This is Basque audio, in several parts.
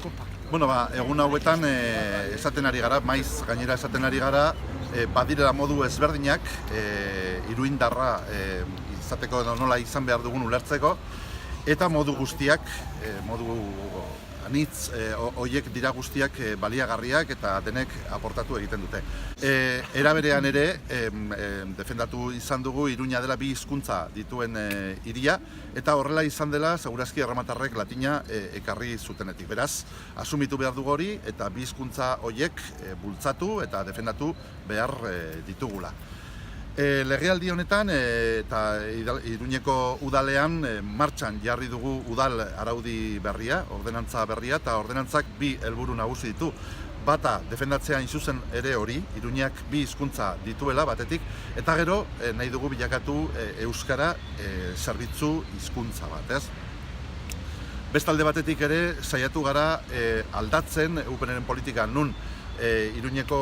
Opa. Egun hauetan esaten ari gara, maiz gainera esaten ari gara, badirela modu ezberdinak, iruindarra izateko nola izan behar dugun ulertzeko, eta modu guztiak, modu anitz, horiek dira guztiak baliagarriak eta denek aportatu egiten dute. Era berean ere, defendatu izan dugu Iruña dela bi hizkuntza dituen hiria, eta horrela izan dela segurazki erromatarrek latina ekarri zutenetik. Beraz, asumitu behar dugu hori eta bi hizkuntza horiek bultzatu eta defendatu behar ditugula. Legealdi honetan eta Iruñeko udalean martxan jarri dugu udal araudi berria, ordenantza berria, eta ordenantzak bi helburu nagusi ditu. Bata, defendatzea zuzen ere hori, Iruñak bi hizkuntza dituela batetik, eta gero nahi dugu bilakatu euskara zerbitzu hizkuntza bat, ez? Bestalde batetik ere saiatu gara aldatzen UPNren politika nun Iruñeko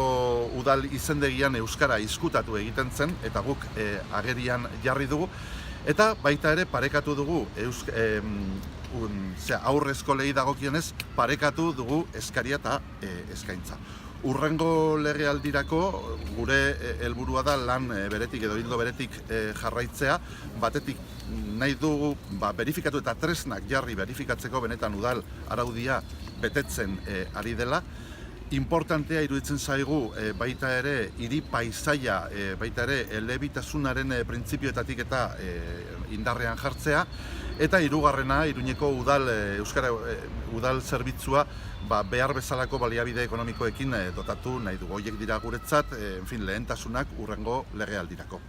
udal izendegian euskara izkutatu egiten zen, eta guk agerian jarri dugu, eta baita ere parekatu dugu haur eskolei dagokionez parekatu dugu eskaria eta eskaintza. Urrengo legealdirako gure helburua da lan beretik edo ildo beretik jarraitzea, batetik nahi dugu berifikatu eta tresnak jarri berifikatzeko benetan udal araudia betetzen ari dela. Importantea iruditzen zaigu baita ere hiri paisaia, baita ere elebitasunaren printzipioetatik eta indarrean jartzea, eta hirugarrena Iruñeko euskara udal zerbitzua behar bezalako baliabide ekonomikoekin dotatu nahi dugu. Horiek dira guretzat lehentasunak urrengo legealdirako.